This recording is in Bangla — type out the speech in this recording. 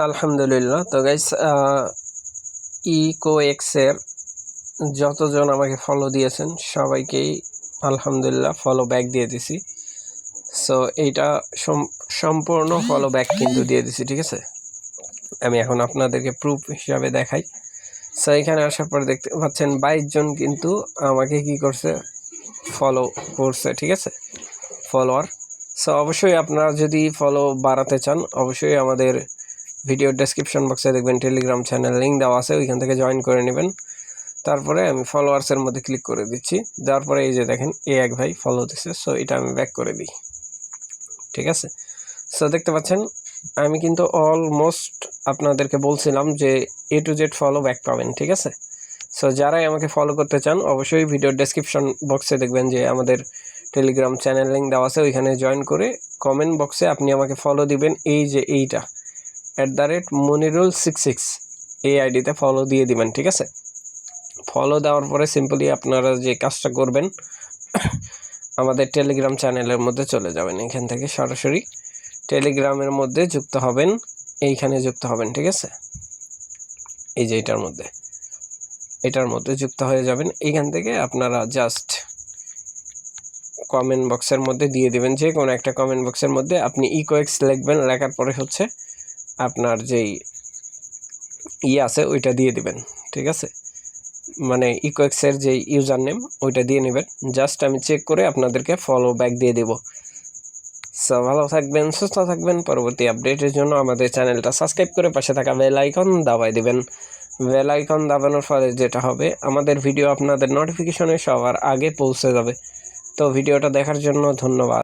আলহামদুলিল্লাহ। তো গাইস ইকোএক্সের যতজন আমাকে ফলো দিয়েছেন সবাইকেই আলহামদুলিল্লাহ ফলো ব্যাক দিয়ে দিছি। সো এইটা সম্পূর্ণ ফলো ব্যাক কিন্তু দিয়ে দিছি, ঠিক আছে। আমি এখন আপনাদেরকে প্রুফ হিসাবে দেখাই। সো এখানে আসার পর দেখতে পাচ্ছেন 22 জন কিন্তু আমাকে কি করছে, ফলো করছে, ঠিক আছে, ফলোয়ার। সো অবশ্যই আপনারা যদি ফলো বাড়াতে চান অবশ্যই আমাদের ভিডিও ডেসক্রিপশন বক্সে দেখবেন টেলিগ্রাম চ্যানেল লিঙ্ক দেওয়া আছে, ওইখান থেকে জয়েন করে নেবেন। তারপরে আমি ফলোয়ার্সের মধ্যে ক্লিক করে দিচ্ছি, দেওয়ার পরে এই যে দেখেন এক ভাই ফলো দিচ্ছে। সো এটা আমি ব্যাক করে দিই, ঠিক আছে। সো দেখতে পাচ্ছেন আমি কিন্তু অলমোস্ট আপনাদেরকে বলছিলাম যে A to Z follow back পাবেন, ঠিক আছে। সো যারাই আমাকে ফলো করতে চান অবশ্যই ভিডিও ডেসক্রিপশন বক্সে দেখবেন যে আমাদের টেলিগ্রাম চ্যানেল লিঙ্ক দেওয়া আছে, ওইখানে জয়েন করে কমেন্ট বক্সে আপনি আমাকে ফলো দিবেন। এই যে এইটা @Munirul66 এই আইডিতে ফলো দিয়ে দিবেন, ঠিক আছে। ফলো দেওয়ার পরে সিম্পলি আপনারা যে কাজটা করবেন আমাদের টেলিগ্রাম চ্যানেলের মধ্যে চলে যাবেন, এখান থেকে সরাসরি টেলিগ্রামের মধ্যে যুক্ত হবেন, এইখানে যুক্ত হবেন, ঠিক আছে। এই যে এটার মধ্যে যুক্ত হয়ে যাবেন। এইখান থেকে আপনারা জাস্ট কমেন্ট বক্সের মধ্যে দিয়ে দিবেন, যে কোনো একটা কমেন্ট বক্সের মধ্যে আপনি ইকোএক্স লিখবেন, লেখার পরে হচ্ছে আপনার যেই আছে ওইটা দিয়ে দিবেন, ঠিক আছে। মানে ইকোএক্সের যে ইউজার নেম ওইটা দিয়ে নেবেন। জাস্ট আমি চেক করে আপনাদেরকে ফলো ব্যাক দিয়ে দেব। সো ভালো থাকবেন, সুস্থ থাকবেন। পরবর্তী আপডেটের জন্য আমাদের চ্যানেলটা সাবস্ক্রাইব করে পাশে থাকা বেল আইকন দাবাই দিবেন। বেল আইকন দাবানোর ফলে যেটা হবে আমাদের ভিডিও আপনাদের নোটিফিকেশনে সবার আগে পৌঁছে যাবে। তো ভিডিওটা দেখার জন্য ধন্যবাদ।